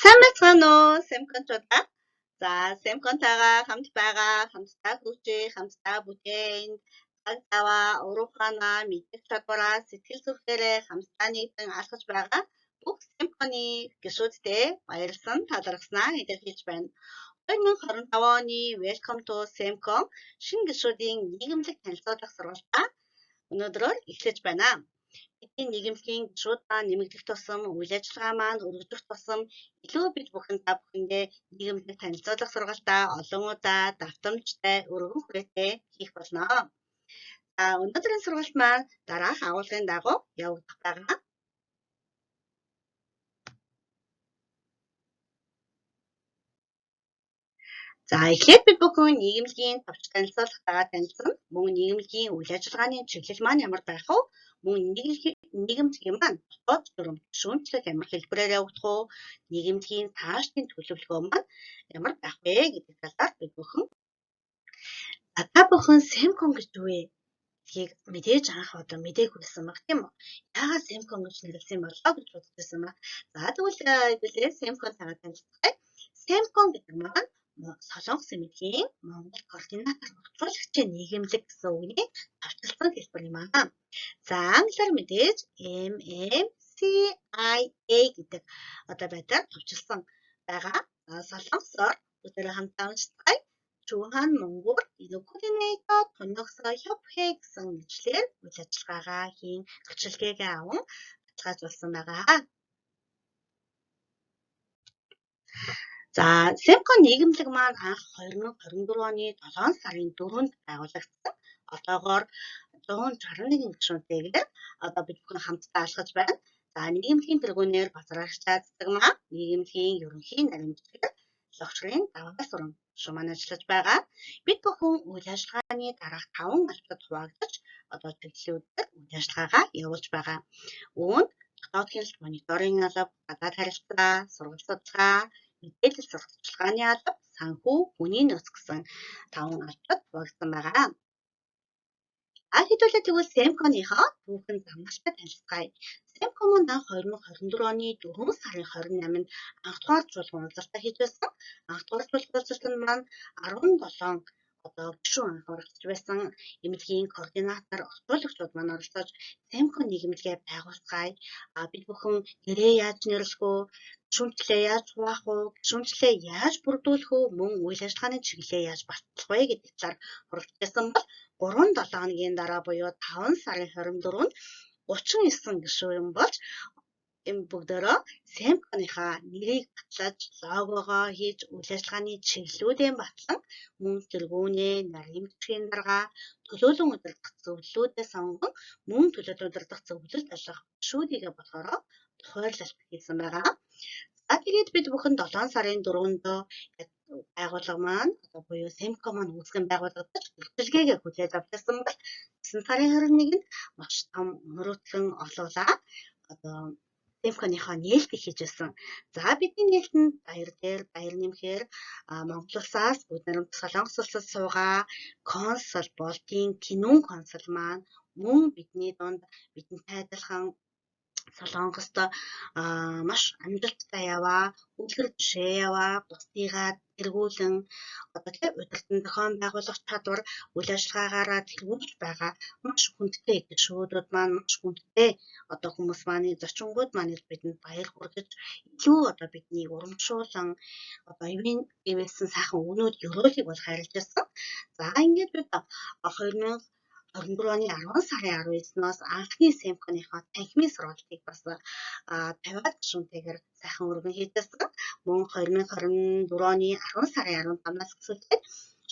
Сайн байна уу Семкончуудаа. За Семконтайгаа хамт байгаа, хамтдаа хөгжих, хамтдаа бүтээнд цаг таваа, уруухаанаа, мэдэх чадвараа, сэтгэл зүрхээрээ хамтдаа нийтэн алхаж байгаа бүх Семконы гишүүдтэй баярлсан, талархснаа илэрхийлж байна. 2025 оны Welcome to Semcon шинэ гишүүдийн нийгэмлэг танилцуулах сургалтаа өнөөдрөөр эхлэж байна. Бидний нийгэмлэгийн гишүүд маань нэмэгдэх тусам үйл ажиллагаа маань өргөжих тусам илүү бид бүхэн та бүхэндээ нийгэмлэг танилцуулах сургалтаа олон удаа давтамжтай өргөн хүрээтэй хийх болно. За өнөөдрийн сургалт маань дараах агуулгын дагуу явагдах байгаа. За эхлээд бид бүхэн нийгэмлэгийн товч танилцуулгатаа танилцсан. Мөн нийгэмлэгийн үйл ажиллагааны чиглэл маань ямар байх вэ? Мөн нийгэмлэгийн маань дотоод дүрм шүүмжлэл ямар хэлбэрээр явагдах вэ? Нийгэмлэгийн цаашдын төлөвлөгөө маань ямар байх вэ гэдэг талаар бид бүхэн та бүхэн Семкон гэж юу вэ? Гэдгийг мэдээж анх одоо мдээгүй байсан баг тийм үү? Яагаад Семкон гэж нэрлэсэн юм болоо гэж бодож байсан ба. За тэгвэл Семкон тагаа танилцгаая. Семкон гэдэг маань Солонгос эмнэлгийн Монгол координатор нөхцөөлөгчийн нийгэмлэг гэсэн үгний товчлсон хэлбэр юм аа. За англиар мэдээж MMCIA гэдэг одоо байдлаар товчлсон байгаа. Солонгосоор бүгдээрээ хамтдаа уншицгаая. Чухан Монгол Coordinator Тоногсоо 협회 гэсэн нэрлэлээр үйл ажиллагаагаа хийн гэрчлэгээ аван баталгаажуулсан байгаа. За Семкон нийгэмлэг маань анх 2024 оны 7 сарын 4-нд байгуулагдсан. Одоогоор 161 гишүүнтэйгээр одоо бид бүхэн хамтдаа алхаж байна. За нийгэмлэгийн тэргүүнээр базрагчлаа цэцэгмаа нийгэмлэгийн ерөнхий нарийн бичгээр логчрын даваа сурам шуман ажиллаж байгаа. Бид бүхэн үйл ажиллагааны дараах 5 албад хуваагдаж одоо чиглэлүүдээр үйл ажиллагаагаа явуулж байгаа. Үүнд дотоод хяналт мониторинг алба, гадаад харилцаа, сургалт судалгаа, мэдээлэл сурталчилгааны алба, санхүү, хүний нөөц гэсэн 5 албад хуваагдсан байгаа. Хэдүүлээ тэгвэл Семконыхоо түүхэн замналтай танилцгаая. Семкон маань 2024 оны 4 сарын 28-нд анх дугаар жуулган уулзалтаа хийж байсан. Анх дугаар жуулган уулзалтанд маань 17 одоо гишүүн анх оролцож байсан. Эмнэлгийн координатор орчуулагчид маань оролцож Семкон нийгэмлэгээ байгуулцгаая. Бид бүхэн нэрээ яаж нэрлэх вэ? Гишүүнчлээ яаж хуваах вэ? Гишүүнчлээ яаж бүрдүүлэх вэ? Мөн үйл ажиллагааны чиглэлээ яаж батлах вэ гэдэг талаар хуралдсан бол 3-7 хоногийн дараа буюу 5 сарын 24-нд 39 гишүүн болж энэ бүгдээрөө Семконыхаа нэрийг батлаж логогоо хийж үйл ажиллагааны чиглэлүүдээ батлан мөн тэргүүнээ нарийн бичгийн дарга төлөөлөн удирдах зөвлөлүүдээ сонгон мөн төлөөлөн удирдах зөвлөлд ажиллах гишүүдийгээ болохоор тохиололт хийсэн байгаа. За тэгээд бид бүхэн 7 сарын 4-нд байгууллага маань одоо буюу Семкон маань үүсгэн байгуулагдаж гэрчлэгээгээ хүлээж авчихсан бол 9 сарын 21-нд маш том өнөрөөлгөн олуулаа одоо Семконыхоо нээлтийг хийжсэн. За бидний нээлтэнд баяр нэмэхээр Монгол улсаас бүгд найрамд Солонгос улсад суугаа консул болтын кинон консул маань мөн бидний дунд бидэнтэй адилхан Солонгост маш амжилттай яваа, үлгэр жишээ яваа, бусдыгаа тэргүүлэн одоо тийм удирдан зохион байгуулах чадвар үйл ажиллагаагаараа тэргүүлж байгаа маш хүндтэй гишүүдүүд маань маш хүндтэй одоо хүмүүс маань зочингууд маань бидэнд баяр хүргэж илүү одоо биднийг урамшуулан одоо ивэнсэн сайхан өгнүүд өрөөлийг бол хайрлаж байсан. За ингээд бид 2024 оны 10 сарын 19-ноос анхны Семконыхоо танхимын сургалтыг бас 50 гишүүнтэйгээр сайхан өргөн хийжсэн. Мөн 2024 оны 10 сарын 15-наас эхлээд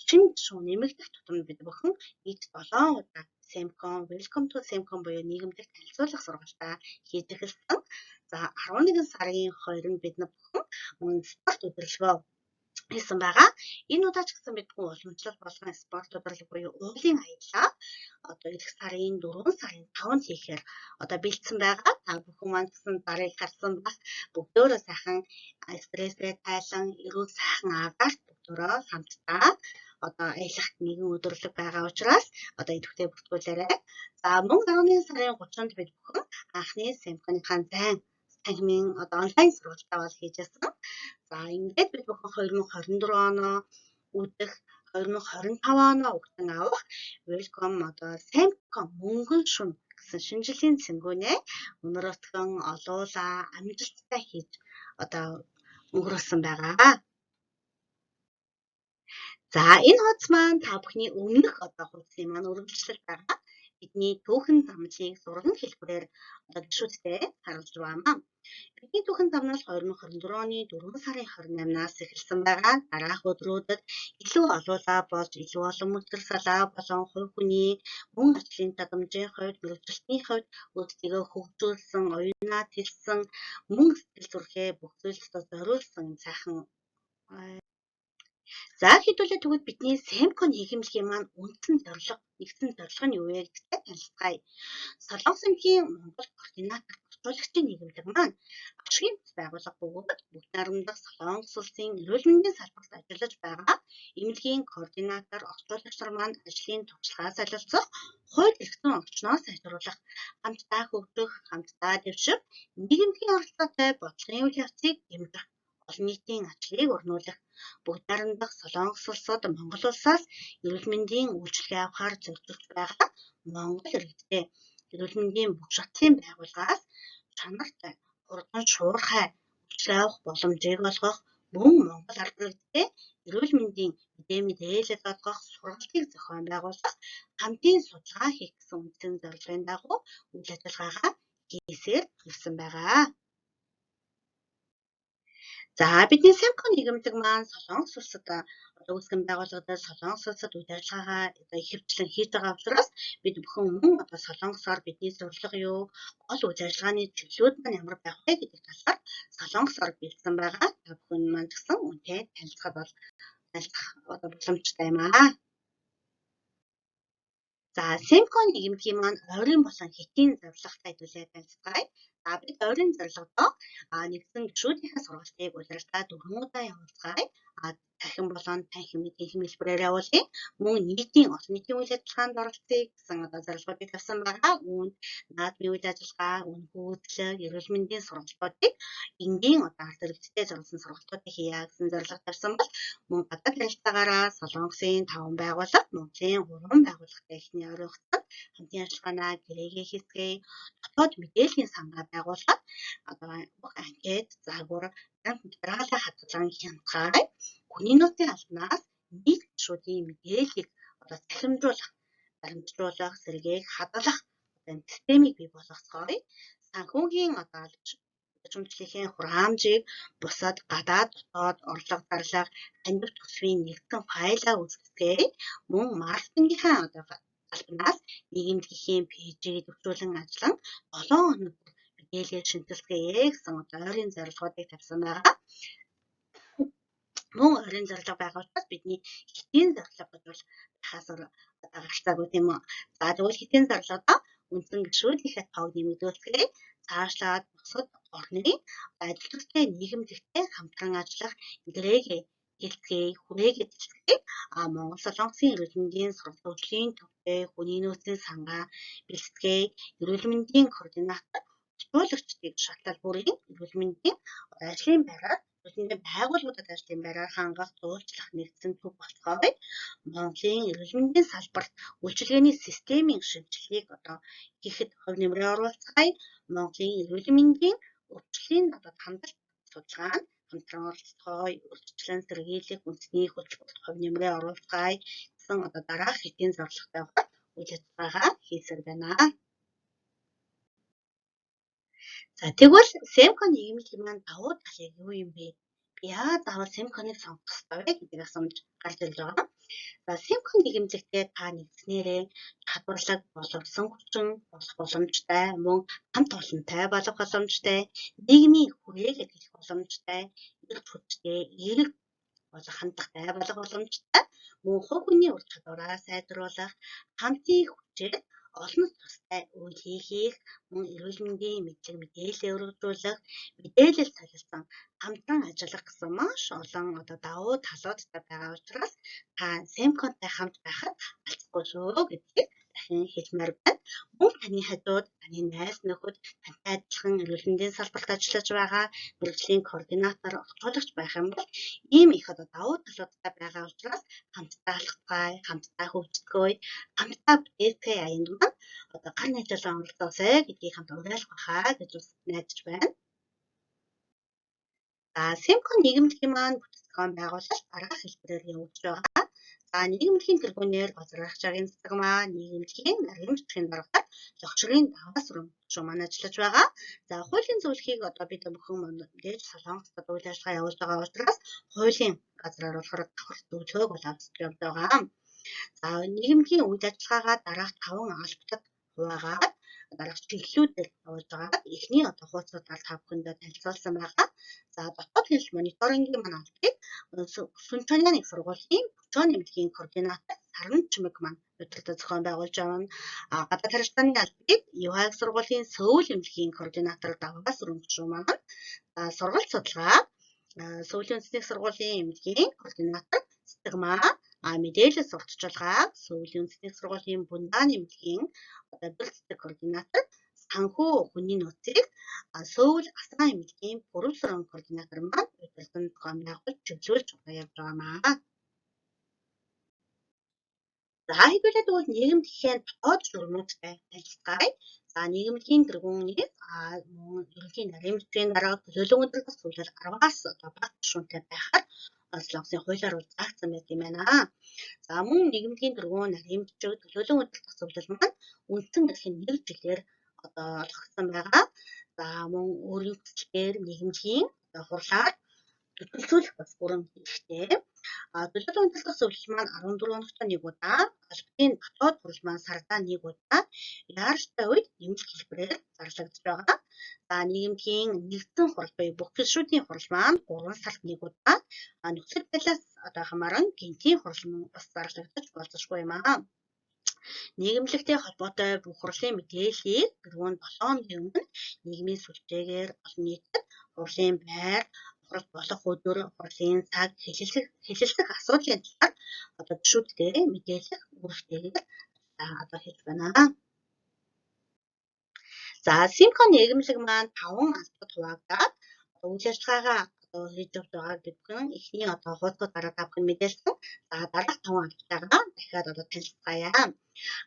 шинэ гишүүн нэмэгдэх тутамд бид бүхэн нийт 7 удаа Семкон Welcome to Semcon буюу нийгэмлэг танилцуулах сургалтаа хийж эхэлсэн. За 11 сарын 2-нд бид бүхэн мөн спорт удирдлагоо хийсэн байгаа. Энэ удаач гэсэн бид бүхэн уламжлал болгон спорт удирдлага буюу уулын аяллаа одоо эх сарын 4 сарын 5-нд хийхээр одоо бэлдсэн байгаа. Та бүхэн маань гэсэн дарыг гарсан бас бүгдөө сайхан стрессээ тайлан эрүүл сайхан агаарт бүгдөө хамтдаа одоо аялахт нэгэн өдөрлөг байгаа учраас одоо идэвхтэй бүртгүүлээрэй. За мөн 11 сарын 30-нд бид бүхэн анхны Семконыхаа зайн танхимын онлайн сургалтаа бол хийж байсан. За ингээд бид бүхэн 2024 оноо үүдэх 2025 оноо өгтөн авах Welcome Semcon мөнгөн шүн гэсэн шинжилгээний цэнгүүнээ өнөөдртгөн олуулаа амжилттай хийж өнгөрөөсөн байгаа. За энэ хуудас маань та бүхний өмнөх хуудсын маань үргэлжлэл байгаа. Бидний түүхэн замлыг зургийн хэлбэрээр гишүүдтэй харуулж байна. Бидний түүхэн зам нь 2024 оны 4 сарын 28-наас эхэлсэн байгаа. Дараах өдрүүдэд илүү олуулаа болж илүү олон мөлтөр салаа болон хувь хүний мөн ажлын чадамжийн хувьд, мэргэжилтийн хувьд өөрсдийгөө хөгжүүлсэн, оюунаа тэлсэн, мөн сэтгэл зүрхээ бүх зүйлсээ зориулсан сайхан За хэдүүлээ тэгвэл бидний Semcon нийгэмлэгийн маань нэгэн зорилго нь юу вэ гэдэгт танилцгаая. Солонгос эмнэлгийн Монгол координатор орчуулагчдын нийгэмлэг маань ашигын байгууллага бөгөөд бүгд найрамдах Солонгос улсын эрүүл мэндийн салбарт ажиллаж байгаа эмнэлгийн координатор орчуулагч нар маань ажлын туршлагаа солилцох, хууль эрхтэн орчноо сайжруулах, хамтдаа хөгжих, хамтдаа дэвших, нийгэмлэгийн оролцоотой бодлогын үйл явцыг дэмжих, олон нийтийн ажлыг өрнүүлэх, бүгд найрамдах Солонгос улсууд Монгол улсаас эрүүл мэндийн үйлчилгээ авахар зөвлөж байгаа Монгол иргэдээ эрүүл мэндийн бүх шатлын байгууллагаас чанартай, хурдан шуурхай үйлчилгээ авах боломжийг олгох, мөн Монгол ард иргэдээ эрүүл мэндийн мэдээлэл олгох сургалтыг зохион байгуулах, хамтын судалгаа хийх гэсэн үндсэн зорилгын дагуу үйл ажиллагаагаа хийсээр хэлсэн байгаа. За бидний Semcon нийгэмлэг маань Солонгос улсад үүсгэн байгуулагдаад Солонгос улсад үйл ажиллагаагаа ихэвчлэн хийж байгаа учраас бид бүхэн мөн Солонгосоор бидний зорилго юу, гол үйл ажиллагааны чиглэлүүд маань ямар байх вэ гэдэг талаар Солонгосоор бэлдсэн байгаа. Та бүхэн маань ч гэсэн үнтэй танилцах боломжтой юм аа. За Semcon нийгэмлэгийн маань ойрын болон хэтийн зорилготой хэдүүлээ танилцгаая. За бид ойрын зорилгодоо нэгдсэн гишүүдийнхээ сургалтыг удирдах 4 удаа явуулцгаая. Дахин болон танхимын хэлбэрээр явуулъя. Мөн нийтийн олон нийтийн үйл ажиллагаанд оролцъё гэсэн зорилгоодыг тавьсан байгаа. Үүнд наадмын үйл ажиллагаа, үнхүүдлэг, эрүүл мэндийн сургалтуудыг энгийн ард иргэдтэй зориулсан сургалтуудыг хийя гэсэн зорилго тавьсан бол мөн гадаад харилцаагаараа Солонгосын 5 байгууллага, Монголын 3 байгууллагатай эхний ойрын хугацаанд хамтын ажиллагаанаа гэрээгээ хийцгээе. Дотоод мэдээллийн сангаа байгуулгаад бүх анкет, загвар, материалын хадгалан хянахаар хүний нөөцийн албанаас нийт гишүүдийн мэдээллийг баримтжуулах, сэргээх, хадгалах системийг бий болгоцгоё. Санхүүгийн шүмжлэлийн хураамжийг бусад гадаад, дотоод, орлого зарлага, хандив төсвийн нэгдсэн файлаа үүсгэцгээе. Мөн маркетингийнхаа албанаас нийгэмлэгийн пэйжийг төвшүүлэн ажиллан 7 хоног мэдээлэл шинжилгээе гэсэн ойрын зорилгоодыг тавьсан байгаа. Мөн ойрын зорилго байгаа учраас бидний хэтийн зорилго гэж бол хаас гарцаагүй тийм үү. За тэгвэл хэтийн зорилгодоо үндсэн гишүүдийнхээ тоог нэмэгдүүлцгээе. Цаашлаад бусад орны ажилтнуудтай нийгэмлэгтэй хамтран ажиллах гэрээгээ хэлцгээе, хүрээгээ дэлцгээе. Монгол Солонгосын эрүүл мэндийн сургалтын төвтэй хүний нөөцийн сангаа бэлтгэе. Эрүүл мэндийн координатор орчуулагчдыг шатлал бүрийн эрүүл мэндийн ажлын байраар байгууллагуудад ажлын байраар хангах, зуулчлах нэгдсэн төв болцгоё. Монголын эрүүл мэндийн салбарт үйлчилгээний системийн шинжилгээг хийхэд хувь нэмрээ оруулцгаая. Монголын эрүүл мэндийн өвчлөлийн хандлт судалгаанд хамтран оролцгоё. Урьдчилан сэргийлэх үндэсний хөтөлбөрт хувь нэмрээ оруулцгаая гэсэн дараах хэдийн зорилготой үйл ажиллагаагаа хийсээр байна. За тэгвэл Semcon нийгэмлэгийн маань давуу тал юу юм бэ? Би яагаад заавал Semcon-ыг сонгох ёстой вэ гэдэг асуумж гарч ирж байгаа. За Semcon нийгэмлэгтээ та нэгснээрээ хадварлаг боловсон хүчин болох боломжтой, мөн хамт олонтой болох боломжтой, нийгмийн хүрээгээ хэлэх боломжтой, эрх хүчтэй, эерэг болох хандлагатай болох боломжтой, мөн хувь хүний ур чадвараа сайжруулах, хамтын хүчээр олон тустай үйл хийх, мөн эрүүл мэндийн мэдлэг мэдээлэл өргөжүүлэх, мэдээлэл солилцсон хамтран ажиллах гэсэн маш олон давуу талуудтай байгаа учраас та Semcon-тай хамт байхад алцахгүй шүү гэдгийг дахин хэлмээр байна. Мөн таны хажууд таны найз нөхөд тантай адилхан эрүүл мэндийн салбарт ажиллаж байгаа мэргэжлийн координатор орчуулагч байх юм бол ийм их давуу талуудтай байгаа учраас хамтдаа алхацгаая, хамтдаа хөгжцгөөе, хамтдаа бүтээцгээе аянд маань гар найзлан оролцоосэй гэдгийг хамт уриалгах байхаа гэж найдаж байна. За Симко нийгэмлэгийн маань бүтэцгэн байгуулалт дараах хэлбэрээр явагдаж байгаа. За нийгэмлэгийн тэргүүнээр газар хаагчийн цэцэгмаа нийгэмлэгийн нарийн бичгийн даргатай логшрын даваас өрөмжөө маань ажиллаж байгаа. За хуулийн зөвлөхийг бид бүхэн мэдээж солонгоцод үйл ажиллагаа явуулж байгаа учраас хуулийн газраар болохоор давхар зөвлөгөөг бол авч явж байгаа. За нийгэмлэгийн үйл ажиллагаагаа дараах 5 албатад хуваагаад дараах чиглэлүүдээр явуулж байгаа. Эхний хуудасуудаар та бүхэндээ танилцуулсан байгаа. За дотоод хяналт мониторингийн маань албыг Сүнчоняны их сургуулийн бүчөөний эмнэлгийн координатор Саран Чимэг маань удирдах зохион байгуулж байгаа. Гадаад харилцааны албыг ЮХАГ сургуулийн Сөүл эмнэлгийн координатор Давгаас Өрөмжөө маань сургалт судалгаа Сөүлийн үндэсний сургуулийн эмнэлгийн координатор Цэцэгмаа мэдээлэл сурталчилгаа Сөүлийн үндэсний сургуулийн Бундааны эмнэлгийн бэлтгэл координатор санхүү хүний нөөцийг Сөүл Асаан эмнэлгийн бүрэлдэхүүн координатор маань удирдан зохион байгуулж чиглүүлж явж байгаа маа. За хэдүүлээ тэгвэл нийгэмлэгийн дотоод журмуудтай танилцгаая. За нийгэмлэгийн тэргүүнээс ерөнхий нарийн бичгийн дарга төлөөлөн удирдах зүйлээр 10-аас бага гишүүнтэй байхад Солонгосын хуулиар заагдсан байт юм байна. За мөн нийгэмлэгийн тэргүүн нарийн бичиг төлөөлөн удирдах зүйлэл маань үндсэн эрхийн 1 жилээр олгогдсон байгаа. За мөн өөрийн хүчлээр нийгэмлэгийн хурлаар төлөвлөлөх бас бүрэн хэрэгтэй. Төлөөлөн удирдах зөвлөл маань 14 хоногт нэг удаа, албаны дотоод хурал маань сардаа нэг удаа яаралтай үед нэмэлт хэлбэрээр зарлагдж байгаа. За нийгэмлэгийн нэгдсэн хурал буюу бүх гишүүдийн хурал маань 3 сард нэг удаа нөхцөл байдлаас хамааран гинтийн хурал бас зарлагдаж болзошгүй юм аа. Нийгэмлэгтэй холбоотой бүх хурлын мэдээллийг дөрвөн 7 хоногийн өмнө нийгмийн сүлжээгээр олон нийтэд хурлын байр, хурал болох өдөр, хурлын цаг, хэлэлцэх асуудлын талаар гишүүдтэй мэдээлэх үүрэгтэйгээр хийж байна. За Симко нийгэмлэг маань 5 албад хуваагдаад үйл ажиллагаагаа хийж явж байгаа гэдгэн эхний хуудасаараа та бүхэн мэдээлсэн. За дараах 5 албатайгаа дахиад танилцгаая.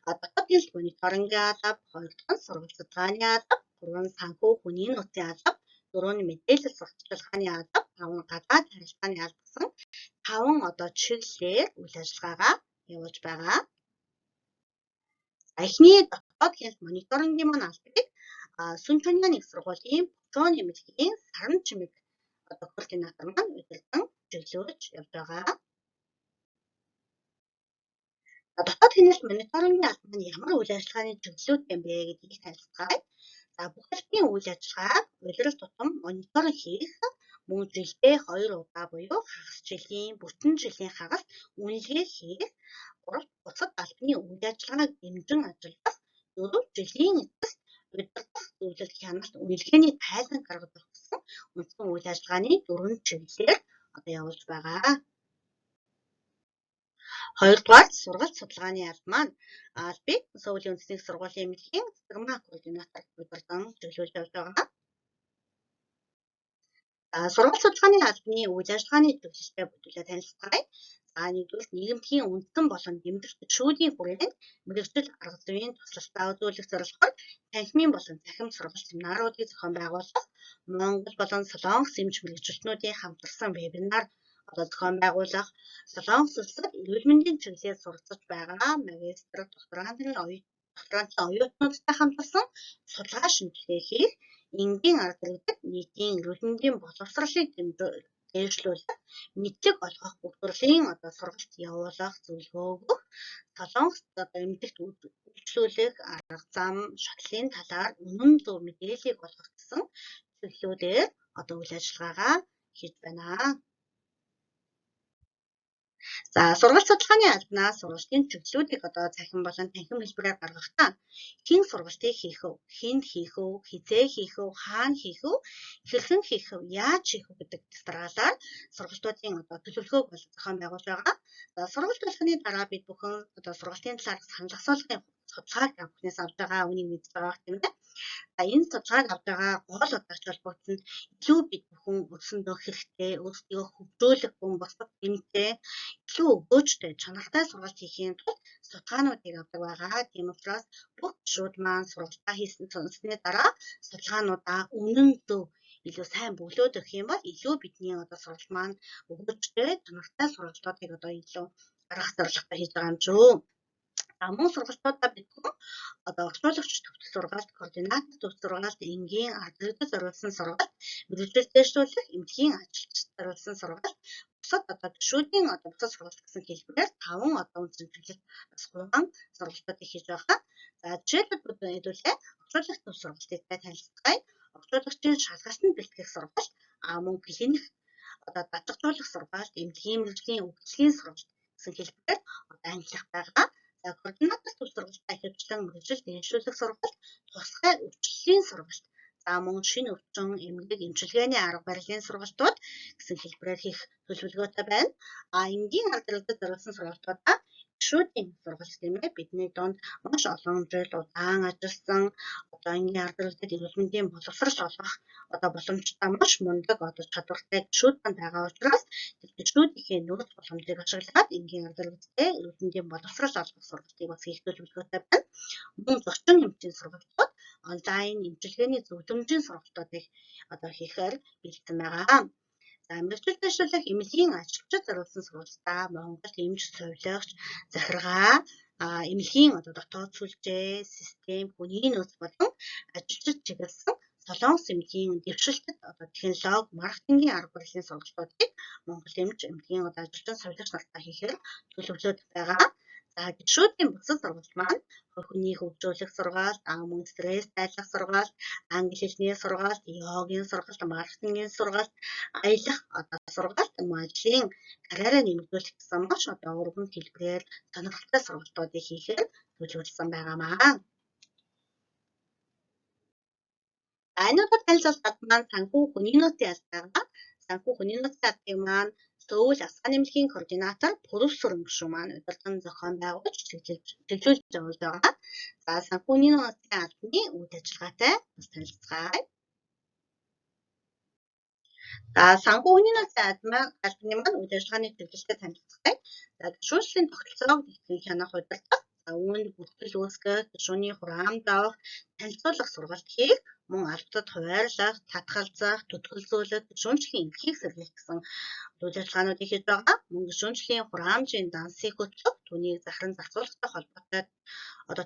Дотоод хяналт мониторингийн алба, 2 дахь нь сургалт судалгааны алба, 3 нь санхүү хүний нөөцийн алба, 4 нь мэдээлэл сурталчилгааны алба, 5 гадаад харилцааны алба гэсэн 5 чиглэлээр үйл ажиллагаагаа явуулж байгаа. Эхний дотоод хяналт мониторингийн маань албыг Сүнчоняны их сургуулийн бүчөөний эмнэлгийн Саран Чимэг координатор маань удирдан чиглүүлж явж байгаа. Дотоод хяналт мониторингийн алба нь ямар үйл ажиллагааны чиглэлүүдтэй бэ гэдгийг танилцгаая. За бүх албаны үйл ажиллагааг улирал тутам мониторинг хийх, мөн жилдээ 2 удаа буюу хагас жилийн, бүтэн жилийн хагас үнэлгээ хийх, 3 бусад албаны үйл ажиллагааг дэмжин ажиллах, 4 жилийн эцэст удирдах зөвлөлт хяналт үнэлгээний тайлан гаргах гэсэн үндсэн үйл ажиллагааны 4 чиглэлээр явуулж байгаа. Хоёрдугаар сургалт судалгааны алба маань албыг Сөүлийн үндэсний сургуулийн эмнэлгийн Цэцэгмаа координатор удирдан чиглүүлж явж байгаа. Сургалт судалгааны албаны үйл ажиллагааны чиглэлтэй бүтээлээ танилцгаая. За нэгдүгээр нийгэмлэгийн үндсэн болон дэмжих гишүүдийн хүрээнд мэргэжил арга зүйн туслалтаа үзүүлэх зорилгоор танхимын болон цахим сургалт семинаруудыг зохион байгуулах, Монгол болон Солонгос эмч мэргэжилтнүүдийн хамтарсан вебинар зохион байгуулах, Солонгос улсад эрүүл мэндийн чиглэлээр суралцж байгаа магистр, докторантын оюутнуудтай хамтарсан судалгаа шинжилгээ хийх, энгийн арга хэрэгтэд нийтийн эрүүл мэндийн боловсролыг дээшлүүлэх, мэдлэг олгох бүх төрлийн сургалт явуулах, зөвлөгөө өгөх, Солонгост эмнэлэгт үйлчлүүлэх арга зам, шатлалын талаар үнэн зөв мэдээллийг олгох гэсэн чиглэлүүдээр үйл ажиллагаагаа хийж байна. За сургалт судалгааны албанаас сургалтын чиглэлүүдийг цахим болон танхим хэлбэрээр гаргахдаа хэн сургалтыг хийх вэ? Хэнд хийх вэ? Хизээ хийх вэ? Хаана хийх вэ? Хэрхэн хийх вэ? Яаж хийх вэ гэдэг дараалал сургалтуудын төлөвлөгөөг зохион байгуулж байгаа. За сургалт болгоны дараа бид бүхэн сургалтын талаар санал асуулгын судалгааг авахнаас авч байгаа үнийг мэдж байгаа юм байна. За энэ судалгааг авч байгаа гол удаач холбоотой нь илүү бид бүхэн өөрсөндөө хэрэгтэй, өөрсдөө хөгжүүлэх хүн босдог гэмтэй илүү өгөөжтэй чанартай сургалт хийхийн тулд судалгаануудыг авдаг байгаа. Тийм учраас бүх гишүүд маань сургалтаа хийсэн сонссны дараа судалгаануудаа үнэн зөв илүү сайн бөглөөд өгөх юм бол илүү бидний сургалт маань өгөөжтэй чанартай сургалтуудыг илүү гаргах зорилготой хийж байгаа юм шүү. Мөн сургалтуудаа бид орчуулагч төвчл сургаалт, координатор төвчл сургаалт, энгийн ард иргэдэд зориулсан сургаалт, мэргэжил дэвшүүлэх, эмнэлгийн ажилчид зориулсан сургаалт, бусад гишүүдийн бусад сургалт гэсэн хэлбэрээр 5 үндсэн чиглэл бас 3 сургалтуудыг хийж байгаа. За жишээлбэл хэдүүлээ орчуулагч төвчл сургалтыг танилцуулъя. Орчуулагчийн шалгалтанд бэлтгэх сургалт, мөн клиник дадагжуулах сургаалт, эмнэлгийн мэргэжлийн үйлчлэгийн сургалт гэсэн хэлбэрээр ангилах байгаа. За координатор төвчл сургалтаа ихэвчлэн мэргэжил дэвшүүлэх сургалт, тусгай өвчлөлийн сургалт, за мөн шинэ өвчин, эмнэлэг, эмчилгээний арга барилын сургалтууд гэсэн хэлбэрээр хийх төлөвлөгөөтэй байна. Энгийн ард иргэдэд зориулсан сургалтуудаа гишүүдийн сургалт гэмээр бидний донд маш олон жил удаан ажилласан энгийн ард иргэдэд эрүүл мэндийн боловсрол олгох боломжтой маш мундаг чадвартай гишүүд байгаа учраас гишүүдийнхээ нөөц боломжийг ашиглаад энгийн ард иргэдтэй эрүүл мэндийн боловсрол олгох сургалтыг бас хийх төлөвлөгөөтэй байна. Мөн зочин эмчийн сургалтууд, онлайн эмчилгээний зөвлөмжийн сургалтуудыг хийхээр бэлдсэн байгаа. За мэргэжил дэвшүүлэх эмнэлгийн ажилчид зориулсан сургалтаа Монгол эмч сувилагч, захиргаа, эмнэлгийн дотоод сүлжээ, систем, хүний нөөц болон ажилчид чиглэсэн Солонгос эмнэлгийн дэвшилтэд технологи, маркетингийн арга барилын сургалтуудыг Монгол эмч, эмнэлгийн ажилчин сувилагч нартай хийхээр төлөвлөд байгаа. За гишүүдийн бусад сургалт маань хүний хөгжүүлэх сургаалт, мөн стресс тайлах сургаалт, англи хэлний сургаалт, йогийн сургаалт, маркетингийн сургаалт, аялах сургаалт, ажлын карьераа нэмэгдүүлэх гэсэн маш өргөн хэлбэрээр сонирхолтой сургалтуудыг хийхээр төлөвлөсөн байгаамаа. Энэ удаад танилцуулгад маань санхүү хүний нөөцийн албагаа, санхүү хүний нөөцийн албыг маань Сөүл асгаан нэмлэгийн координатор Пүрэвсүрэн гишүүн маань удирдан зохион байгуулж чиглүүлж явуулж байгаа. За санхүүний нөөцийн албаны үйл ажиллагаатай бас танилцгаая. За санхүүний нөөцийн албаны маань үйл ажиллагааны чиглэлтэй танилцгаая. За гишүүнслийн тогтолцоог нэгтгэн хянах удирдах, үүнд бүртгэл үүсгэх, гишүүний хураамж авах, танилцуулах сургалт хийх, мөн албадад хуваарлах, татгалзах, төтгөлзүүлэх, гишүүнчлийн эмнэлгийг сэргийлэх гэсэн үйл ажиллагаануудыг хийж байгаа. Мөн гишүүнчлийн хураамжийн дансыг хөтлөх, түүнийг захиран зарцуулахтай холбоотой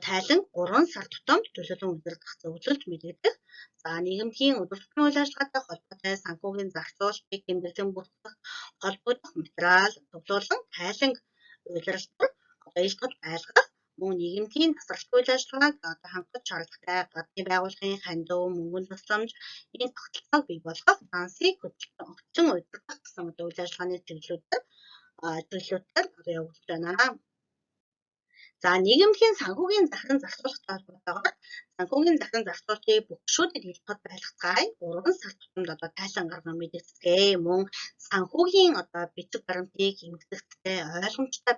тайлан 3 сар тутамд төлөвлөн удирдах зөвлөлд мэдэгдэх. За нийгэмдгийн өдөртгөн үйл ажиллагаатай холбоотой санхүүгийн зарцуулалтыг тэмдэглэн бүртгэх, холбогдох материал төвлөрөн тайлан үйлрэлтэр ил тод байлгах, мөн нийгэмдгийн тасралтгүй үйл ажиллагааг хангах шаардлагатай гадны байгууллагын хандив, мөнгөн тусламж, энэ тогтолцоог бий болгох, дансыг хөтлөн удирдах гэсэн үйл ажиллагааны чиглэлүүдээр явуулж байна. За нийгэмдгийн санхүүгийн захиран зарцуулалттай холбоотойгоор санхүүгийн захиран зарцуулалтыг бүх гишүүдэд ил тод байлгацгаая. 3 сар тутамд тайлан гарган мэдэгдэцгээе. Мөн санхүүгийн бичиг баримтыг эмгэгтэй ойлгомжтой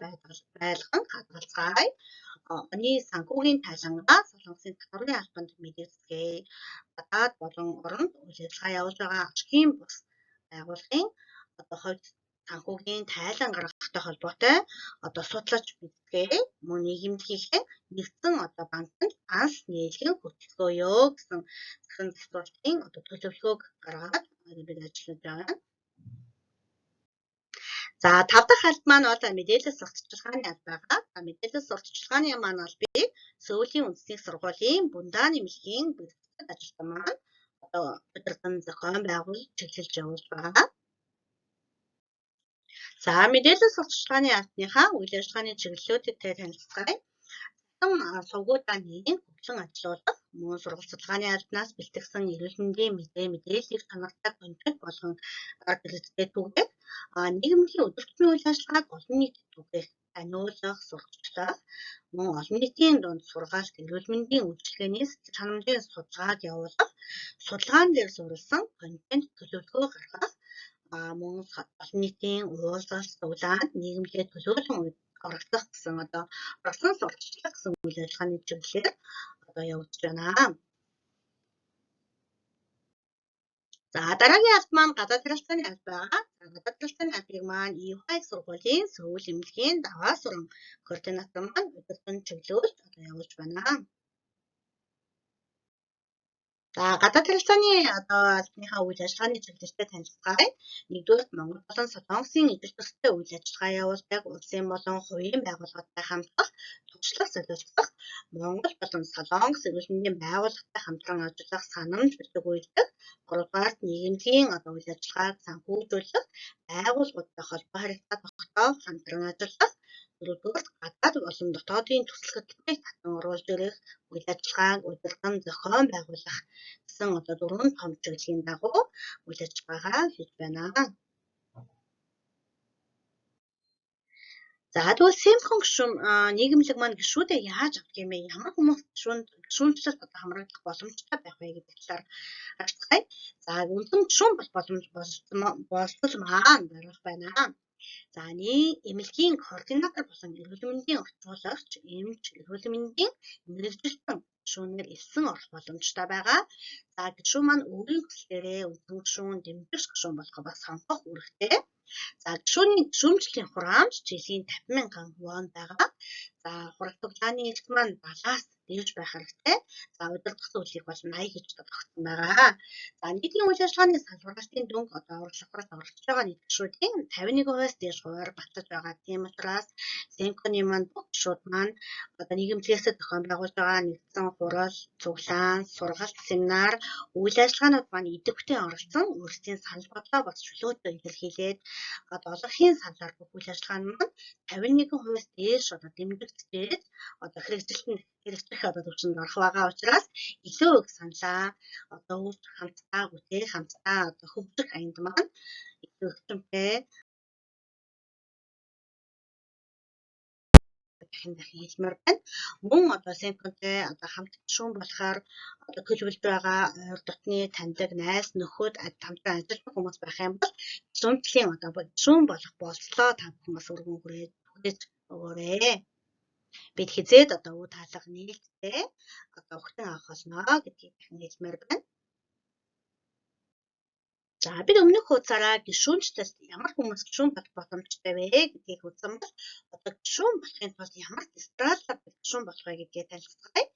байлган хадгалцгаая. Оны санхүүгийн тайлангаа Солонгосын татварын албанд мэдэгдэцгээе. Гадаад болон оронд үйл ажиллагаа явуулж байгаа ашгийн бус байгууллагын хувьд санхүүгийн тайлан гаргахтай холбоотой судлаж мэддэцгээе. Мөн нийгэмдгийнхээ нэгдсэн банкнд анс нээлгэн хөтөлбөрөө гэсэн захиран зарцуулалтын төлөвлөгөөг гаргаад бид ажиллаж байгаа. За 5 дахь алба маань бол мэдээлэл сурталчилгааны алба байгаа. Мэдээлэл сурталчилгааны маань албыг Сөүлийн үндэсний сургуулийн Бундаа нэмлэгийн бэлтгэл ажилтан маань удирдан зохион байгуулж чиглэлж явуулж байгаа. За мэдээлэл сурталчилгааны албаныхаа үйл ажиллагааны чиглэлүүдтэй танилцгаая. Сувгуудаа нээн хөгжин ажилуулах, мөн сургалт судалгааны албанаас бэлтгэсэн эрүүл мэндийн мэдээллийг чанартай контент болгон ард иргэдэд түгээх, нийгмийн өдөртмийн үйл ажиллагааг олон нийтэд түгээх, таниулах, сургалтчлах, мөн олон нийтийн дунд сургаалт, эрүүл мэндийн үйлчилгээний сэтгэл ханамжийн судалгааг явуулах, судалгаан дээр суурилсан контент төлөвлөгөө гаргах, мөн олон нийтийн уулзалт, суглаанд нийгэмлээ төлөөлөн оролцох гэсэн оролцсон сурталчлах гэсэн үйл ажиллагааны чиглэлээр явагдаж байна. За дараагийн алба маань гадаад харилцааны алба байгаа. Гадаад харилцааны албыг маань EY сургуулийн сүүл эмнэлгийн даваа суран координатор маань удирдан чиглүүлж явуулж байна. За гадаад харилцааны албаныхаа үйл ажиллагааны чиглэлтэй танилцгаая. Нэгдүгээр Монгол болон Солонгосын эдгээр төстэй үйл ажиллагаа явуулдаг улсын болон хувийн байгууллагатай хамтрах, туршлага солиулах, Монгол болон Солонгос эрүүл мэндийн байгууллагатай хамтран ажиллах санамж бичиг үйлдэх, гуравдугаар нийгэмлэгийн үйл ажиллагааг санхүүжүүлэх, байгууллагуудтай холбоо харилцаа тогтоох, хамтран ажиллах, дөрөвдүгээр гадаад болон дотоодын төсөл хөтөлбөрийг татан оруулж ирэх үйл ажиллагааг удирдан зохион байгуулах гэсэн дөрвөн том чиглэлийн дагуу үйл ажиллагаагаа хийж байна. За тэгвэл Семкон гишүүн нийгэмлэг маань гишүүдээ яаж авдаг юм бэ? Ямар хүмүүс гишүүнчлэлд хамрагдах боломжтой байх вэ гэдэг талаар харцгаая. За үндсэн гишүүн бол боловсрол маань барих байна. За эмнэлгийн координатор болон эрүүл мэндийн орчуулагч, эмч, эрүүл мэндийн мэргэжилтэн гишүүнээр элсэн орох боломжтой байгаа. За гишүүн маань өөрийн хүслээрээ үндсэн гишүүн, дэмжигч гишүүн болгох бас сонгох үүрэгтэй. За гишүүний гишүүнжлийн хураамж жилийн 50,000 вон байгаа. За хуралдааны эрх маань 70-аас дээш байх хэрэгтэй. За удирдах зүйлийг бол 80 гэж тогтсон байгаа. За нийтийн үйл ажиллагааны салбартын дөнгө урлахад оролцож байгаа нийт гишүүдийн 51%-аас дээш хувиар батлаж байгаа. Тийм учраас Семконы маань бүх гишүүд маань нийгэмлэгээс зохион байгуулж байгаа нэгдсэн хурал, цуглаан, сургалт, семинар, үйл ажиллагаанууд маань идэвхтэй оролцсон өөрсдийн санал бодлоо бас чөлөөтэй илэрхийлээд олонхын саналаар бүх үйл ажиллагаа маань 51%-аас дээш дэмжигдээд хэрэгжих төвчөнд орох байгаа учраас илүү их саналаа хамтдаа бүтээх, хамтдаа хөгжих аянд маань илүү ихтэй дахин хэлмээр байна. Мөн Семконтэй хамт гишүүн болохоор төлөвлөж байгаа ойр дотны таньдаг найз нөхөд хамтран ажиллах хүмүүс байх юм бол гишүүнчлийн гишүүн болох болцлоо та бүхэн бас өргөн хүрээж өгөөрэй. Бид хизээд үе таалга нээлттэй өгтөн авах болно гэдгийг дахин хэлмээр байна. За бид өмнөх хуудасаараа гишүүнчлэлд ямар хүмүүс гишүүн болох боломжтой вэ гэдгийг үзсэн бол гишүүн болохын тулд ямар стратеги гишүүн болох вэ гэдгээ танилцгаая.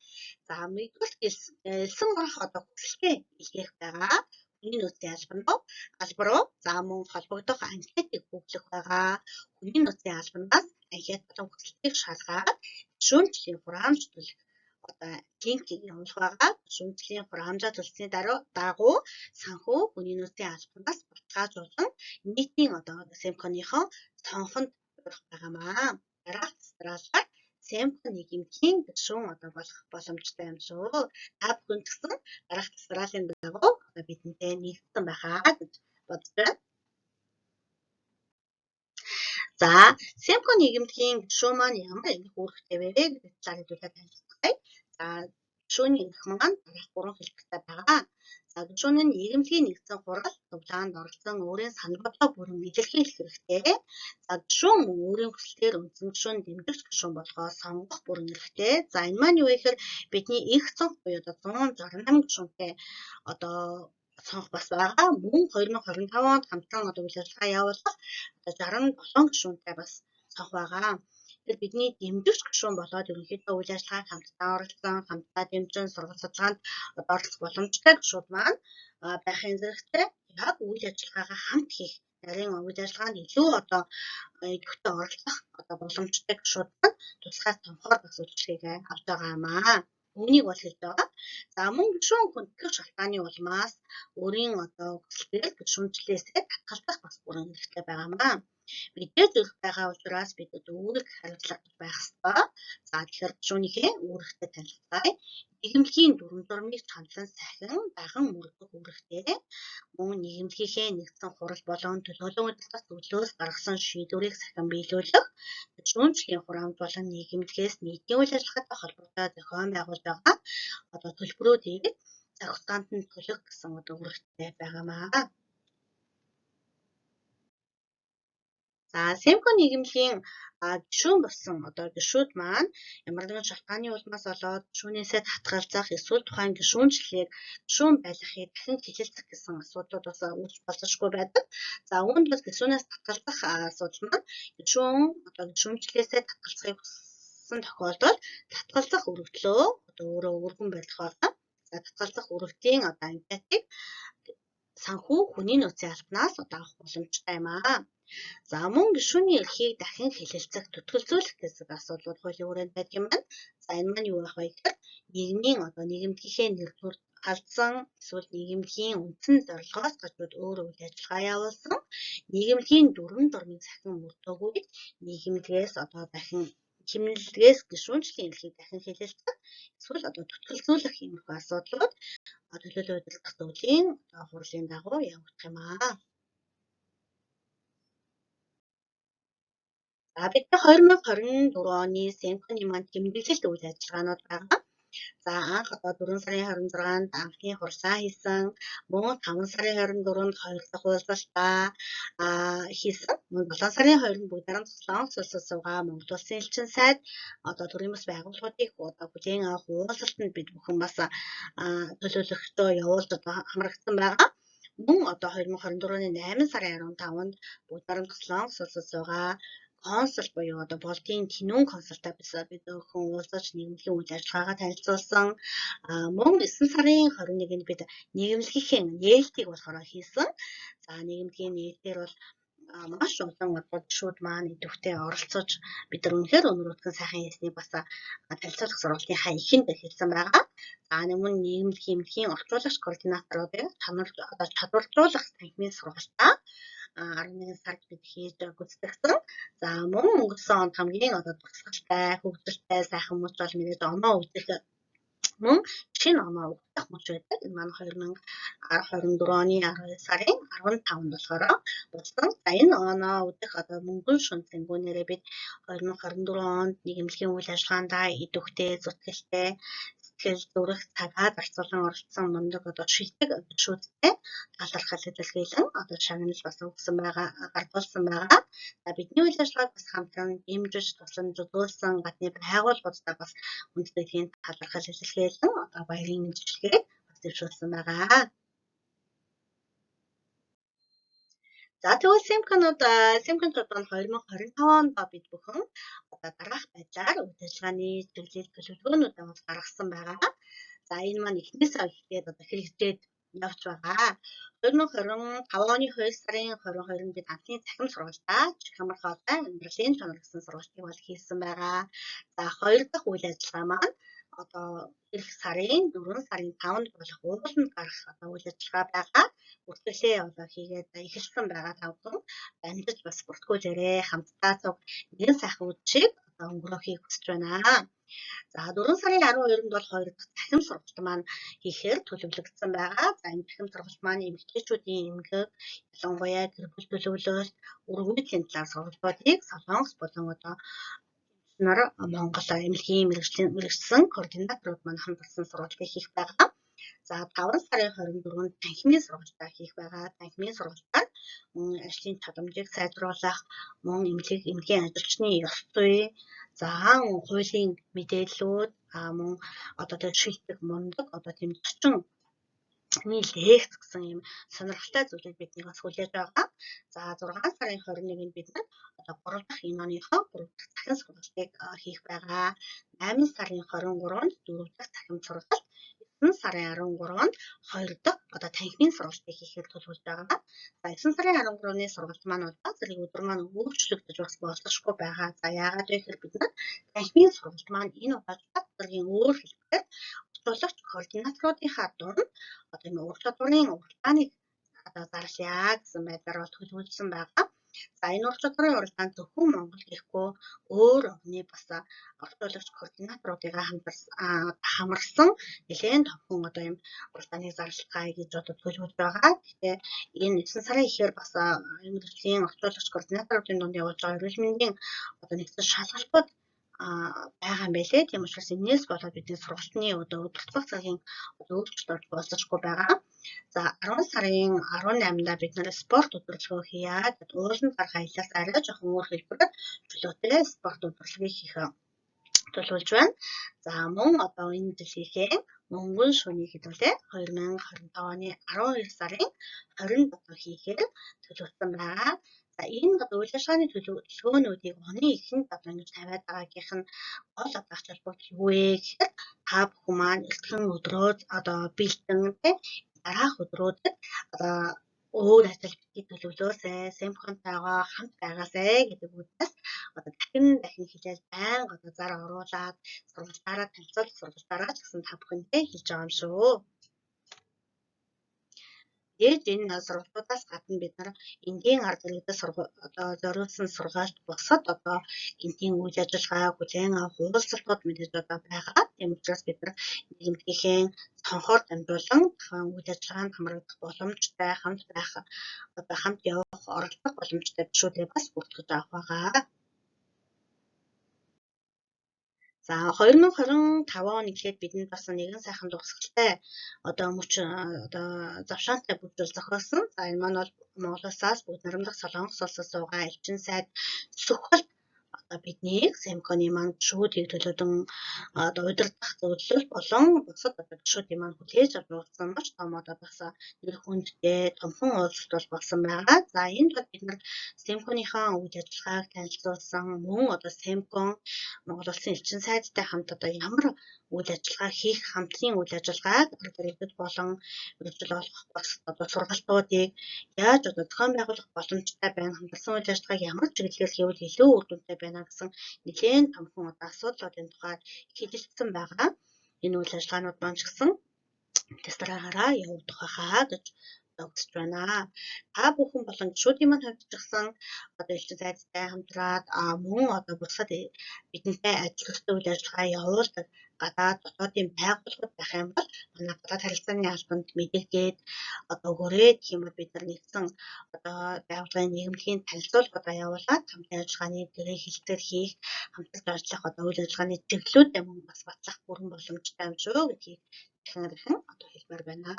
За нэгдүгээр элсэн орох хүсэлтэй илгээх байгаа. Хүний нөөцийн албан руу за мөн холбогдох анкетыг бүглэх байгаа. Хүний нөөцийн албанаас анкет болон хүсэлтийг шалгаад гишүүнчлийн хураамж төлөх линкийг явуулах байгаа. Гишүүнчлийн хураамжаа төлсөний дагуу санхүү хүний нөөцийн албанаас баталгаажуулан нийтийн Семконыхон цонхонд урах байгаамаа. Дараах стратегаар Семкон нийгэмлэгийн гишүүн болох боломжтой юм шүү. Та бүхэн гэсэн дараах стратегийн дагуу бидэнтэй нэгдсэн байхаа гэж бодож байна. За Семкон нийгэмлэгийн гишүүн маань ямар их үүрэгтэй вэ гэдэг талаар хэлүүлээд танилцгаая. За гишүүний эрх маань дараах 3 хэлбэртэй байгаа. За гишүүн нь нийгэмлэгийн нэгдсэн хурал, цуглаанд оролцсон өөрийн санал бодлоо бүрэн илэрхийлэх хэрэгтэй. За гишүүн өөрийн хүслээр үндсэн гишүүн, дэмжигч гишүүн болгоо сонгох бүрэн эрхтэй. За энэ маань юу вэ гэхээр бидний их цонх буюу 168 гишүүнтэй цонх бас байгаа. Мөн 2025 онд хамтран үйл ажиллагаа явуулах 67 гишүүнтэй бас цонх байгаа. Тэгэхээр бидний дэмжигч гишүүн болоод ерөнхийдөө үйл ажиллагаанд хамтдаа оролцсон, хамтдаа дэмжин сургалт судалгаанд оролцох боломжтой гишүүд маань байхын зэрэгцээ яг үйл ажиллагаагаа хамт хийх, нарийн үйл ажиллагаанд илүү идэвхтэй оролцох боломжтой гишүүд маань тусгай цонхоор бас үйлчлэгээ авч байгаа юмаа. Үүнийг бол хэлж байгаа. За мөн гишүүн хүндэтгэх шалтгааны улмаас өөрийн хүслээр гишүүнчлээсээ татгалзах бас бүрэн хэрэгтэй байгаамаа. Мэдээ зөвлөх байгаа учраас бидэд үүрэг хариуцлага байх ёстой. За тэгэхээр гишүүнийхээ үүрэгтэй танилцгаая. Нийгэмлэгийн дүрм журмыг хандлан сахин даган мөрдөх үүрэгтэй. Мөн нийгэмлэгийнхээ нэгдсэн хурал болон төлөөлөн удирдах зөвлөлөөс гаргасан шийдвэрийг сахин биелүүлэх, гишүүнчлэгийн хураамж болон нийгэмлэгээс нийтийн үйл ажиллагаатай холбоотой зохион байгуулж байгаа төлбөрүүдийг цаг хугацаанд нь төлөх гэсэн үүрэгтэй байгаамаа. За Семко нийгэмлэгийн гишүүн болсон гишүүд маань ямар нэгэн шалтгааны улмаас болоод гишүүнээсээ татгалзах эсвэл тухайн гишүүнчлэлийг гишүүн байлгахыг дахин хилэлцэх гэсэн асуудлууд бас үүсч болзошгүй байдаг. За үүнд бол гишүүнээс татгалзах асуудал маань гишүүнчлэлээсээ татгалзахыг хүссэн тохиолдолд татгалзах өргөдлөө өөрөө өргөн байх болно. За татгалзах өргөдлийн анкетыг санхүү хүний нөөцийн албанаас авах боломжтой юм аа. За мөн гишүүний эрхийг дахин хилэлцэх, төтгөлзүүлэх гэсэн асуудлууд хуулийн хүрээнд байдаг юм байна. За энэ маань юу байх вэ гэхээр нийгэмлэгийнхээ нэгдүгээр алдсан эсвэл нийгэмлэгийн үндсэн зорилгоос гажууд өөр үйл ажиллагаа явуулсан, нийгэмлэгийн дүрм журмыг сахин мөрдөөгүй, нийгэмлэгээс гишүүнчлийн эрхийг дахин хилэлцэх эсвэл төтгөлзүүлэх иймэрхүү асуудлууд төлөөлөл удирдах зөвлөлийн хурлын дагуу явагдах юм аа. За бид 2024 оны Семконы маань тэмдэглэлт үйл ажиллагаанууд байгаа. За анх 4 сарын 26-нд анхны хурсаа хийсэн, мөн 5 сарын 24-нд хоёр дахь уулзалтаа хийсэн. Мөн 7 сарын 2-нд бүгд дарамт Солонгос улсаас суугаа Монгол улсын элчин сайд төрийн бас байгууллагуудыг бүлээн авах уулзалтанд бид бүхэн бас төлөөлөлтөө явуулж хамрагдсан байгаа. Мөн 2024 оны 8 сарын 15-нд бүгд дарамт Солонгос улсаас суугаа консул буюу Болдын Тэнүүн консултай бид өхөн уулзаж нийгэмлэгийн үйл ажиллагаагаа танилцуулсан. Мөн 9 сарын 21-нд бид нийгэмлэгийн нээлтийг болохоор хийсэн. За нийгэмлэгийн нээлтээр бол маш олон гишүүд маань идэвхтэй оролцож бид нар үнэхээр өнөр утган сайхан хийснийг бас танилцуулах сургалтынхаа эхэнд хэлсэн байгаа. За мөн нийгэмлэгийн орчуулагч координаторуудыг чадваржуулах танхимын сургалтаа 11 сард бид хийж гүйцэтгэсэн. За мөн өнгөрсөн онд хамгийн дурсгалтай, хөгжилтэй сайхан мөч бол мэдээж оноо үзэх мөн шинэ оноо өгөх мөч байдаг. Энэ маань 2024 оны 12 сарын 15-нд болохоор болсон. За энэ оноо өгөх мөнгөн шүн зэнгүүнээрээ бид 2024 онд нийгэмлэгийн үйл ажиллагаандаа идэвхтэй, зүтгэлтэй сэтгэл зүрэх цагаа зарцуулан оролцсон мундаг шилдэг гишүүдтэй талархал илэрхийлэн шагнал бас өгсөн байгаа, гардуулсан байгаа. За бидний үйл ажиллагааг бас хамтран дэмжиж, тусламж үзүүлсэн гадны байгууллагуудтай бас үндэслэлийн талархал илэрхийлэн баярын мэндчилгээг бас дэвшүүлсэн байгаа. За тэгвэл Семконод 2025 онд бид бүхэн дараах байдлаар үйл ажиллагааны төлөвлөгөөнүүдээ бол гаргасан байгаа. За энэ маань эхнээсээ эхлээд хэрэгжээд явж байгаа. 2025 оны 2 сарын 22-нд бид анхны цахим сургалтаа Хамар хоолой амьдралын чанар гэсэн сургалтыг бол хийсэн байгаа. За хоёр дахь үйл ажиллагаа маань эх сарын 4 сарын 5-нд болох ууланд гарах үйл ажиллагаа байгаа. Бүртгэлээ хийгээд эхэлсэн байгаа тавхан амжиж бас бүртгүүлээрээ хамтдаа цуг нэгэн сайхан үдшийг өнгөрөөхийг хүсэж байна. За 4 сарын 12-нд бол хоёр дахь цахим сургалт маань хийхээр төлөвлөгдсөн байгаа. За энэ цахим сургалт маань эмэгтэйчүүдийн эмгэг, ялангуяа гэр бүл төлөвлөлт, өргөдлийн талаар сургалтуудыг Солонгос болон Монгол эмнэлгийн мэргэжсэн координаторууд маань хамтарсан сургалтыг хийх байгаа. За 5 сарын 24-нд танхимын сургалтаа хийх байгаа. Танхимын сургалтаар ажлын чадамжийг сайжруулах, мөн эмнэлгийн ажилчны ёс зүй, за хуулийн мэдээллүүд, мөн шилдэг мундаг тийм зочин лекц гэсэн юм сонирхолтой зүйлүүд биднийг бас хүлээж байгаа. За 6 сарын 21-нд бид нар 3 дахь энэ оныхоо 3 дахь цахим сургалтыг хийх байгаа. 8 сарын 23-нд 4 дахь цахим сургалт, 9 сарын 13-нд 2 дахь танхимын сургалтыг хийхээр төлөвлөж байгаа. За 9 сарын 13-ны сургалт маань бол зэрэг өдөр маань өөрчлөгдөж бас болзошгүй байгаа. За яагаад вэ гэхээр бид нар танхимын сургалт маань энэ удаагийн зэргийн өөр хэлбэрээр орчуулагч координаторуудынхаа дунд энэ ур чадварын уралдааныг зарлая гэсэн байдлаар бол төлөвлөсөн байгаа. За энэ ур чадварын уралдаанд зөвхөн Монгол гэхгүй өөр орны бас орчуулагч координаторуудыг хамарсан нэлээд томхон одоо юм уралдааны зарлалгаа гэж одоо төлөвлөж байгаа. Гэхдээ энэ 9 сарын ихээр бас мэргэжлийн орчуулагч координаторуудын дунд явуулж байгаа эрүүл мэндийн одоо нэгдсэн шалгалтууд байгаа юм байлээ. Тийм учраас энэс болоод бидний сургалтын одоо удирдах цагийн одоо өөрчлөлт орж болцсохгүй байгаа. За 10 сарын 18-нда бид нэр спорт удирдлагыг хийя. Тэгэд ууланд гарах аяллаас арай жоохон өөр хэлбэрээр чөлөөтэй спорт удирдлагыг хийх төлөвлөж байна. За мөн одоо энэ жилийнхээ мөнгөн шөнийн хэдүүлээ 2025 оны 12 сарын 20-нд одоо хийхээр төлөвлөсөн байгаа. За энэ одоо үйл ажиллагааны төлөвлөгөөнүүдийг оны эхэнд одоо ингэж тавиад байгаагийнх нь гол одоо ач холбогдол юу вэ гэхээр та бүхэн маань элтгэн өдрөө одоо бэлтэн тий дараах өдрүүдэд одоо өөр ажил битгий төлөвлөөсэй, Семконтойгоо хамт байгаасай гэдэг үгнээс одоо дахин хэлээд байнга одоо зар оруулаад сургалтаараа танилцуулах сургалтаараа ч гэсэн та бүхэндээ хэлж байгаа юм шүү. Тэгээд энэ сургалтуудаас гадна бид нар энгийн арга хэрэгдэд одоо зориулсан сургаалт босод одоо энгийн үйл ажиллагаа хүлээн авах уулзалтууд мэдээж одоо байгаа. Тийм учраас бид нар нийгэмдгийнхээ цонхоор дамжуулан үйл ажиллагаанд хамрагдах боломжтой хамт байх одоо хамт явах оролцох боломжтой гишүүдээ бас бүртгэж авах байгаа. За 2025 он эхлээд бидэнд бас нэгэн сайхан дурсгалтай одоо мөч одоо завшаантай бүжил зохиосон. За энэ маань бол Монголоосаас бүгд наримдах Солонгос улсаас байгаа элчин сайд Сүхбалт одоо биднийг Семконы маань гишүүдийг төлөөдөн одоо удирдах зөвлөл болон бусад одоо гишүүдийн маань хүлээж авч уулзсан маш том одоо бас нэр хүндтэй томхон уулзалт бол болсон байгаа. За энд бол бид нар Семконыхаа үйл ажиллагааг танилцуулсан мөн одоо Семкон Монгол улсын элчин сайдтай хамт одоо ямар үйл ажиллагаа хийх хамтын үйл ажиллагааг хэрэгдэд болон үргэлжлэл олгох бас одоо сургалтуудыг яаж одоо зохион байгуулах боломжтой байна, хамтарсан үйл ажиллагааг ямар чиглэлээр хийвэл илүү үр дүнтэй байна гэсэн нэлээд томхон одоо асуудлуудын тухай хэлэлцсэн байгаа. Энэ үйл ажиллагаанууд маань ч гэсэн тестараараа явагдах байхаа гэж өгсөж байна. Та бүхэн болон гишүүдийн маань хавьдчихсан одоо элчин сайдтай хамтраад мөн одоо бусад бидэнтэй ажилтны үйл ажиллагаа явуулдаг гадаад дотоодын байгууллагууд байх юм бол манай гадаад харилцааны албанд мэдээлгээд одоо өгөөрэй гэх юм бол бид нар нэгдсэн одоо байгууллагын нийгэмлэгийн танилцуулгуудаа явуулаад хамтын ажиллагааны гэрээ хэлтэр хийх хамтарч ажиллах одоо үйл ажиллагааны чиглэлүүдээ мөн бас батлах бүрэн боломжтой юм шүү гэдгийг дахин одоо хэлмээр байна.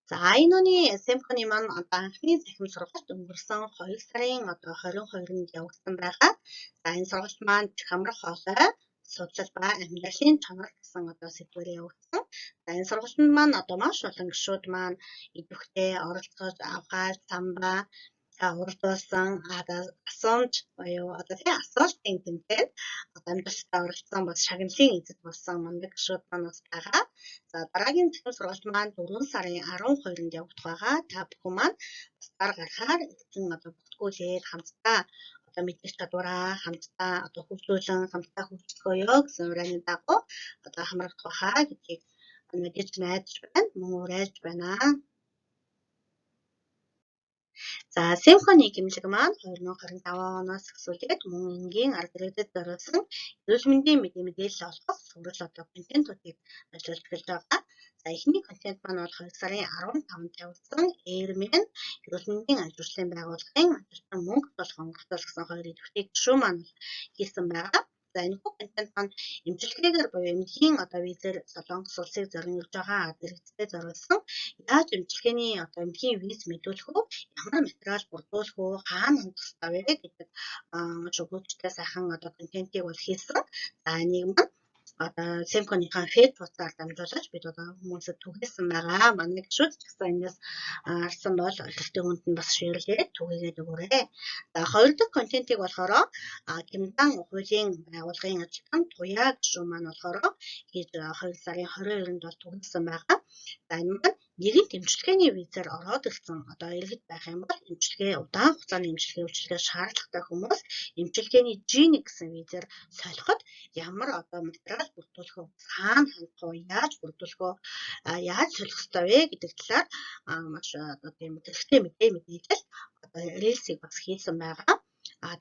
За энэ оны Семконы маань анхны цахим сургалт өнгөрсөн 2 сарын одоо 22-нд явагдсан байгаа. За энэ сургалт маань хамрах хоолой, судлал ба амьдралын чанар гэсэн одоо сэдвээр явагдсан. За энэ сургалтанд маань одоо маш олон гишүүд маань идэвхтэй оролцож авгаад самбаа уралдуулсан асуумж буюу одоо тийм асуултын тэмдэгт одоо амжилттай оролцсон бас шагналын эзэд болсон мундаг гишүүд маань бас байгаа. За дараагийн цахим сургалт маань 4 сарын 12-нд явагдах байгаа. Та бүхэн маань бас дараа гарахаар эзэн одоо бүтгүүлээд хамтдаа одоо мэдээж чадвараа хамтдаа одоо хөгжүүлэн хамтдаа хөгжлөхөөё гэсэн уриалны дагуу одоо хамрагдах байхаа гэдгийг мэдээж найдаж байна. Мөн уриалж байна. За Семконы гимнэлэг маань 2025 оноос эхлүүлээд мөн энгийн арга хэрэгдэд зориулсан эрүүл мэндийн мэдээлэл олгох сурвал одоо контентуудыг ажиллаж эхэлж байгаа. За эхний контент маань бол 2 сарын 15-нд тавигдсан Airman эрүүл мэндийн ажлын байгууллагын ажилтан мөнгө болгон хатуулсан хоёр идэвхтэй гишүүн маань хийсэн байгаа. За энэ контент маань эмчилгээгээр буюу эмнэлгийн одоо визээр Солонгос улсыг зориулж байгаа арга хэрэгцээ зориулсан яаж эмчилгээний одоо эмнэлгийн виз мэдүүлэх үү, ямар материал бүрдүүлэх үү, хаана хандах ёстой вэ гэдэг шүгүүдтэй сайхан одоо контентыг бол хийсэн. За нэг маань одоо Семконыхаа фэйсбүүкээр дамжуулж бид одоо хүмүүсд түгээсэн байгаа. Манай гишүүд ч гэсэн энэс харсан бол олдтой хүнд нь бас шеэрлээд түгээгээд өгөөрэй. За хоёр дахь контентыг болохоор Гимдан хуулийн байгууллагын ажилтан Туяа гишүүн маань болохоор хийж 2 сарын 22-нд бол түгээсэн байгаа. За энэ маань нэгэн эмчилгээний визээр ороод ирсэн иргэд байх юм бол эмчилгээ удаан хугацааны эмчилгээ шаардлагатай хүмүүс эмчилгээний G1 гэсэн визээр солиход ямар материал бүрдүүлэх вэ? Хаана хандах вэ? Яаж бүрдүүлэх вэ? Яаж солих ёстой вэ гэдэг талаар маш тийм хэрэгтэй мэдээлэл рилсийг бас хийсэн байгаа.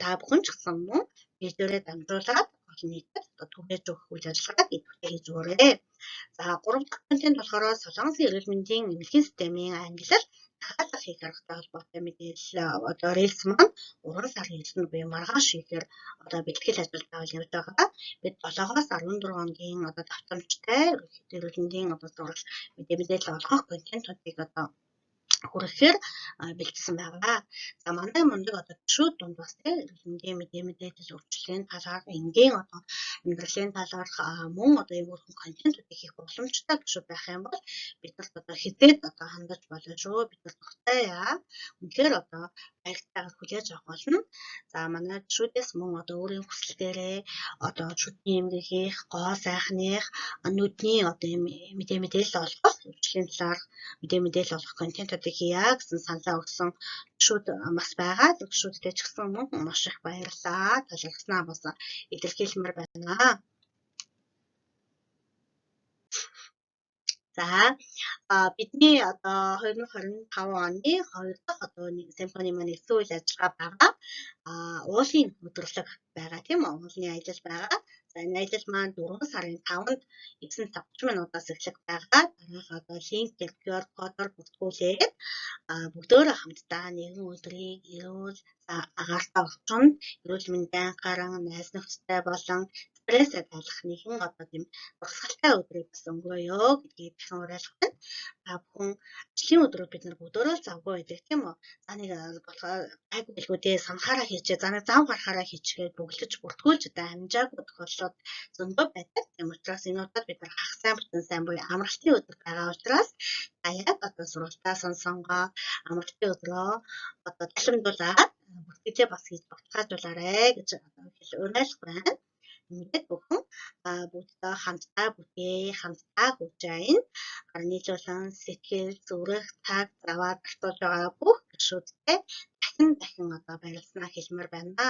Та бүхэн ч гэсэн мөн видеорээ дамжуулаад олон нийтэд түгээж өгөх үйл ажиллагааг идэвхтэй хийж өгөөрэй. За 3 дахь контент болохоор Солонгосын эрүүл мэндийн эмнэлгийн системийн ангилал дахиалга хийх аргатай холбоотой мэдээлэл рилс маань 3 сарын 9-нд буюу маргааш ихээр бэлтгэл ажилтнаа явж байгаа. Бид 7-оос 14 хоногийн давтамжтай эрүүл мэндийн сурвалж мэдээлэл олгох контентуудыг хүрэхээр бэлдсэн байгаа. За манай мундаг гишүүд дунд бас эрүүл мэндийн мэдээлэл өөрчлөлийн талаар энгийн амьдралын талаар мөн ийм бүрхэн контентуудыг хийх боломжтой гишүүд байх юм бол биднэрт хизээд хандаж болно шүү. Бид нар дуртай яа. Үнэхээр баяртайгаар хүлээж авах болно. За манай гишүүдээс мөн өөрийн хүсэл дээрээ шүдний эмгэг хийх, гоо сайхных, нүдний мэдээлэл олгох, өөрчлөлийн талаар мэдээлэл олгох контентуудыг хийя гэсэн саналаа өгсөн гишүүд бас байгаа. Гишүүдтэй ч гэсэн мөн маш их баярлалаа. Талархснаа бас илэрхийлмээр байна. За бидний 2025 оны 2 дахь Симфони маань эсүү үйл ажиллагаа байгаа. Уулын өдрлөг байгаа тийм үү? Уулын аялал байгаа. За энэ аялал маань 4 сарын 5-нд 9:30 минутаас эхлэх байгаа. Дараах линкээр QR кодоор бүртгүүлээд бүгдөө хамтдаа нэгэн өдрийг эрүүл агаартай орчинд эрүүл мэндийн анхааран найз нөхдөдтэй болон стрессээ тайлах нэгэн тийм дурсгалтай өдрийг бас өнгөрөөё гэдгийг дахин уриалгах байна. Та бүхэн ажлын өдрүүд бид нар бүгдөө завгүй байдаг тийм үү? За нэг гайгүйгүүдээ санахаараа хийчээ. За нэг зав гарахаараа хийчгээд бүглэж бүртгүүлж амжаагүй тохиолдлууд зөндөө байдаг. Тийм учраас энэ удаад бид нар хах сайн бүтэн сайн буюу амралтын өдөр байгаа учраас яг сургалтаа сонгоо амралтын өдрөө талхимдуулаад бүртгэлээ бас хийж багтаажуулаарэ гэж уриалгах байна. Ингээд бүхэн бүгдээ хамтдаа бүтээ, хамтдаа хүчээр нийлүүлэн сэтгэл, зүрх, цаг заваад артуулж байгаа бүх гишүүдтэй дахин баярлалаа хэлмээр байна.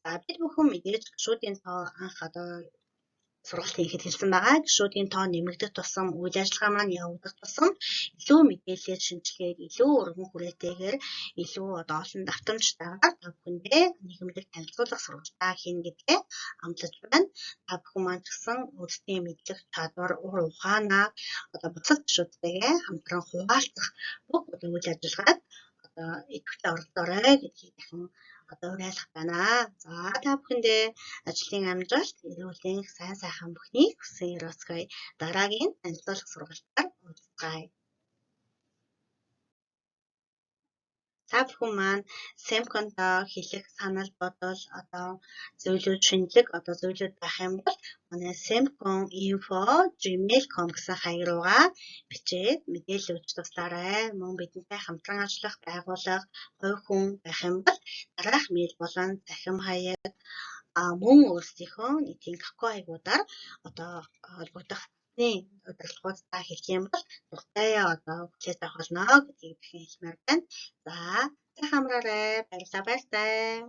За бид бүхэн мэдээж гишүүдийн тоо анх сургалт хийхэд хэлсэн байгаа. Гишүүдийн тоо нэмэгдэх тусам үйл ажиллагаа маань явагдах тусам илүү мэдээлэл шинжилгээд илүү өргөн хүрээтэйгээр илүү олон давтамжтайгаар та бүхэндээ нийгэмлэг танилцуулах сургалтаа хийнэ гэдгээ амлаж байна. Та бүхэн маань гэсэн өөрсдийн мэдлэг чадвар, ур ухаанаа бусад гишүүдтэйгээ хамтран хуваалцах бүх үйл ажиллагааг идэвхтэй оролцоорой гэдгийг дахин уриалгах байна. За та бүхэндээ ажлын амжилт, эрүүлийн сайн сайхан бүхнийг хүсэн өрөөцгöö. Дараагийн танилцуулах сургалтаар уулзцгаая. Та бүхэн маань Семконтой хэлэх санал бодол зөвлөд шинэлэг зөвлөд байх юм бол манай semcon.info@gmail.com гэсэн хаяг руугаа бичээд мэдээлэл өгч туслаарай. Мөн бидэнтэй хамтран ажиллах байгууллага, хувь хүн байх юм бол дараах мэйл болон захим хаяг мөн өөрсдийнхөө нийтийн какao хаягуудаар холбогдох удирдлагуудаа хэлэх юм бол дуртайа хүлээж авах болно гэдгийг дахин хэлмээр байна. За сайхан амраарай. Баярлалаа.